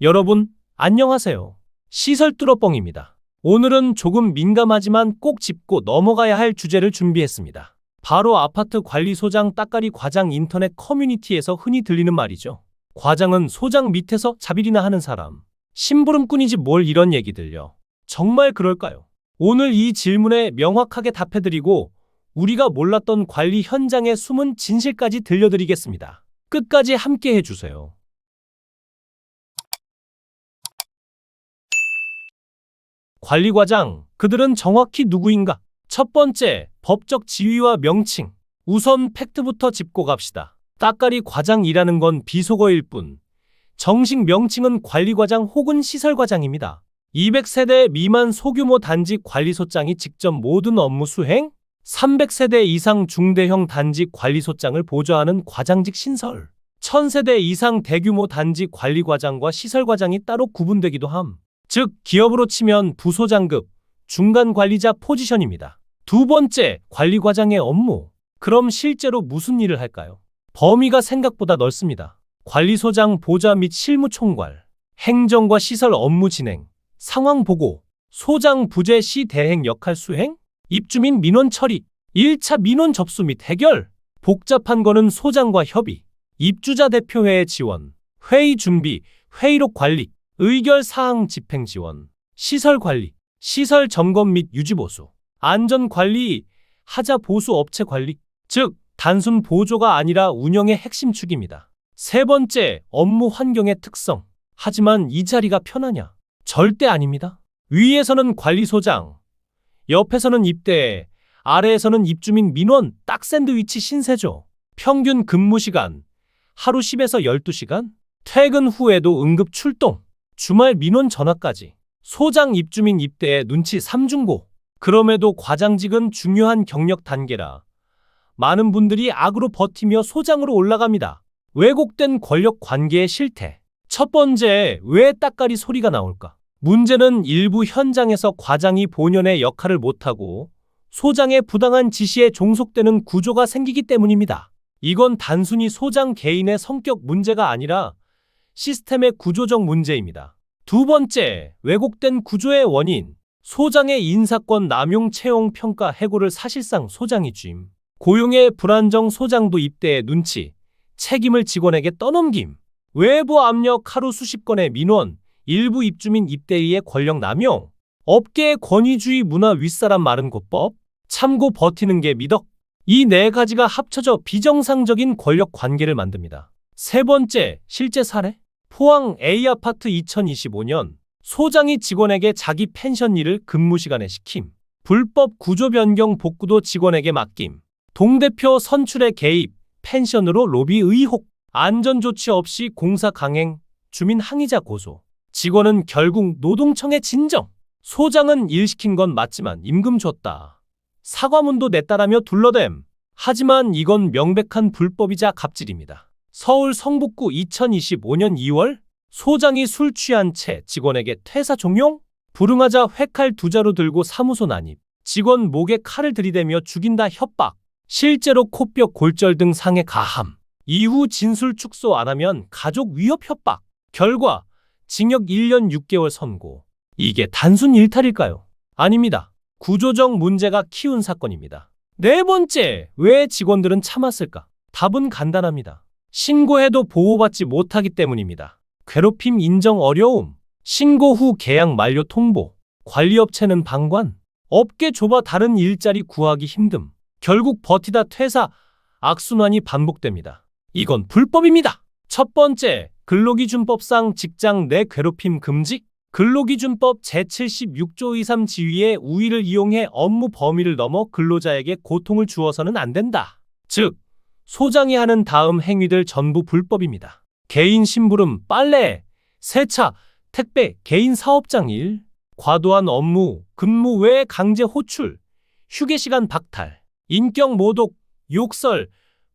여러분, 안녕하세요. 시설 뚫어뻥입니다. 오늘은 조금 민감하지만 꼭 짚고 넘어가야 할 주제를 준비했습니다. 바로 아파트 관리소장 따까리 과장. 인터넷 커뮤니티에서 흔히 들리는 말이죠. 과장은 소장 밑에서 자빌이나 하는 사람. 심부름꾼이지 뭘 이런 얘기들요. 정말 그럴까요? 오늘 이 질문에 명확하게 답해드리고 우리가 몰랐던 관리 현장의 숨은 진실까지 들려드리겠습니다. 끝까지 함께 해주세요. 관리과장, 그들은 정확히 누구인가? 첫 번째, 법적 지위와 명칭. 우선 팩트부터 짚고 갑시다. 따까리 과장이라는 건 비속어일 뿐, 정식 명칭은 관리과장 혹은 시설과장입니다. 200세대 미만 소규모 단지 관리소장이 직접 모든 업무 수행, 300세대 이상 중대형 단지 관리소장을 보좌하는 과장직 신설, 1000세대 이상 대규모 단지 관리과장과 시설과장이 따로 구분되기도 함. 즉, 기업으로 치면 부소장급, 중간 관리자 포지션입니다. 두 번째, 관리과장의 업무. 그럼 실제로 무슨 일을 할까요? 범위가 생각보다 넓습니다. 관리소장 보좌 및 실무총괄, 행정과 시설 업무 진행, 상황 보고, 소장 부재 시 대행 역할 수행, 입주민 민원 처리, 1차 민원 접수 및 해결, 복잡한 거는 소장과 협의, 입주자 대표회의 지원, 회의 준비, 회의록 관리, 의결 사항 집행 지원, 시설 관리, 시설 점검 및 유지 보수, 안전 관리, 하자 보수 업체 관리, 즉 단순 보조가 아니라 운영의 핵심 축입니다. 세 번째, 업무 환경의 특성. 하지만 이 자리가 편하냐? 절대 아닙니다. 위에서는 관리소장, 옆에서는 입대, 아래에서는 입주민 민원, 딱 샌드위치 신세죠. 평균 근무시간, 하루 10에서 12시간? 퇴근 후에도 응급 출동, 주말 민원 전화까지. 소장 입주민 입대에 눈치 삼중고. 그럼에도 과장직은 중요한 경력 단계라 많은 분들이 악으로 버티며 소장으로 올라갑니다. 왜곡된 권력 관계의 실태. 첫 번째, 왜 따까리 소리가 나올까? 문제는 일부 현장에서 과장이 본연의 역할을 못하고 소장의 부당한 지시에 종속되는 구조가 생기기 때문입니다. 이건 단순히 소장 개인의 성격 문제가 아니라 시스템의 구조적 문제입니다. 두 번째, 왜곡된 구조의 원인. 소장의 인사권 남용 채용 평가 해고를 사실상 소장이 쥐임. 고용의 불안정. 소장도 입대의 눈치, 책임을 직원에게 떠넘김. 외부 압력. 하루 수십 건의 민원, 일부 입주민 입대의의 권력 남용. 업계의 권위주의 문화. 윗사람 말은 곧법, 참고 버티는 게 미덕. 이 네 가지가 합쳐져 비정상적인 권력 관계를 만듭니다. 세 번째, 실제 사례. 포항 A아파트 2025년 소장이 직원에게 자기 펜션 일을 근무 시간에 시킴. 불법 구조 변경. 복구도 직원에게 맡김. 동대표 선출에 개입. 펜션으로 로비 의혹. 안전조치 없이 공사 강행. 주민 항의자 고소. 직원은 결국 노동청에 진정. 소장은 일 시킨 건 맞지만 임금 줬다, 사과문도 냈다라며 둘러댐. 하지만 이건 명백한 불법이자 갑질입니다. 서울 성북구 2025년 2월 소장이 술 취한 채 직원에게 퇴사 종용? 불응하자 회칼 두 자루 들고 사무소 난입. 직원 목에 칼을 들이대며 죽인다 협박. 실제로 코뼈 골절 등 상해 가함. 이후 진술 축소 안 하면 가족 위협 협박. 결과 징역 1년 6개월 선고. 이게 단순 일탈일까요? 아닙니다. 구조적 문제가 키운 사건입니다. 네 번째, 왜 직원들은 참았을까? 답은 간단합니다. 신고해도 보호받지 못하기 때문입니다. 괴롭힘 인정 어려움, 신고 후 계약 만료 통보, 관리업체는 방관, 업계 좁아 다른 일자리 구하기 힘듦, 결국 버티다 퇴사, 악순환이 반복됩니다. 이건 불법입니다. 첫 번째, 근로기준법상 직장 내 괴롭힘 금지. 근로기준법 제76조 23 지위의 우위를 이용해 업무 범위를 넘어 근로자에게 고통을 주어서는 안 된다. 즉, 소장이 하는 다음 행위들 전부 불법입니다. 개인 심부름, 빨래, 세차, 택배, 개인 사업장 일, 과도한 업무, 근무 외에 강제 호출, 휴게시간 박탈, 인격 모독, 욕설,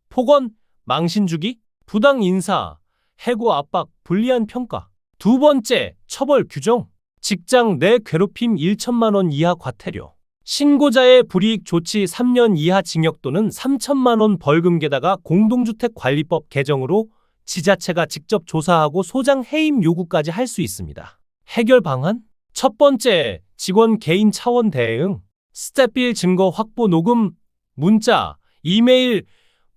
폭언, 망신 주기, 부당 인사, 해고 압박, 불리한 평가. 두 번째, 처벌 규정. 직장 내 괴롭힘 1천만 원 이하 과태료. 신고자의 불이익 조치 3년 이하 징역 또는 3천만 원 벌금. 게다가 공동주택관리법 개정으로 지자체가 직접 조사하고 소장 해임 요구까지 할 수 있습니다. 해결 방안? 첫 번째, 직원 개인 차원 대응. 스텝 1 증거 확보 녹음, 문자, 이메일,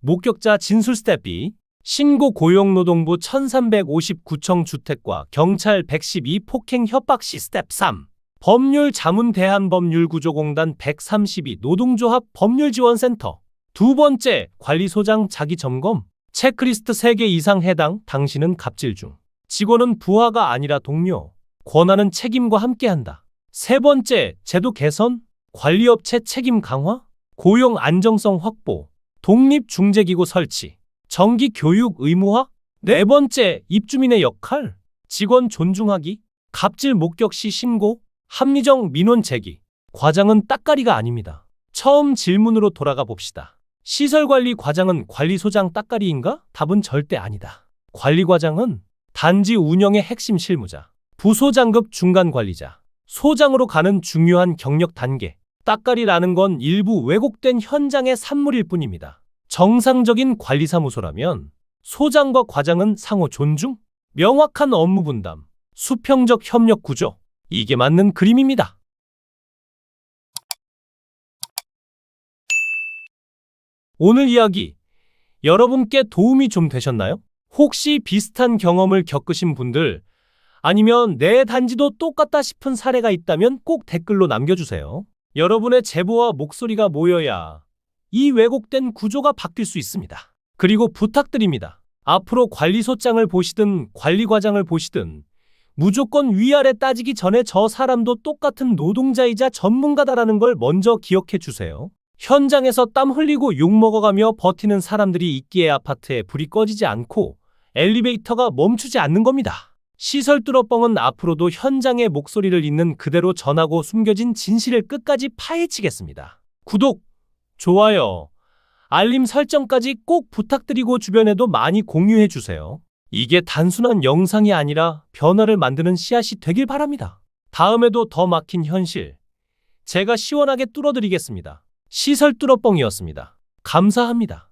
목격자 진술 스텝 2. 신고 고용노동부 1359청 주택과 경찰 112 폭행 협박 시 스텝 3. 법률 자문 대한법률구조공단 132 노동조합 법률지원센터. 두 번째, 관리소장 자기점검. 체크리스트 3개 이상 해당, 당신은 갑질 중. 직원은 부하가 아니라 동료. 권한은 책임과 함께한다. 세 번째, 제도 개선. 관리업체 책임 강화. 고용 안정성 확보. 독립중재기구 설치. 정기 교육 의무화. 네 번째, 입주민의 역할. 직원 존중하기. 갑질 목격 시 신고. 합리적 민원 제기. 과장은 따까리가 아닙니다. 처음 질문으로 돌아가 봅시다. 시설관리 과장은 관리소장 따까리인가? 답은 절대 아니다. 관리과장은 단지 운영의 핵심 실무자, 부소장급 중간관리자, 소장으로 가는 중요한 경력 단계. 따까리라는 건 일부 왜곡된 현장의 산물일 뿐입니다. 정상적인 관리사무소라면 소장과 과장은 상호 존중, 명확한 업무 분담, 수평적 협력 구조. 이게 맞는 그림입니다. 오늘 이야기 여러분께 도움이 좀 되셨나요? 혹시 비슷한 경험을 겪으신 분들 아니면 내 단지도 똑같다 싶은 사례가 있다면 꼭 댓글로 남겨주세요. 여러분의 제보와 목소리가 모여야 이 왜곡된 구조가 바뀔 수 있습니다. 그리고 부탁드립니다. 앞으로 관리소장을 보시든 관리과장을 보시든 무조건 위아래 따지기 전에 저 사람도 똑같은 노동자이자 전문가다라는 걸 먼저 기억해 주세요. 현장에서 땀 흘리고 욕 먹어가며 버티는 사람들이 있기에 아파트에 불이 꺼지지 않고 엘리베이터가 멈추지 않는 겁니다. 시설 뚫어뻥은 앞으로도 현장의 목소리를 있는 그대로 전하고 숨겨진 진실을 끝까지 파헤치겠습니다. 구독, 좋아요, 알림 설정까지 꼭 부탁드리고 주변에도 많이 공유해 주세요. 이게 단순한 영상이 아니라 변화를 만드는 씨앗이 되길 바랍니다. 다음에도 더 막힌 현실, 제가 시원하게 뚫어드리겠습니다. 시설 뚫어뻥이었습니다. 감사합니다.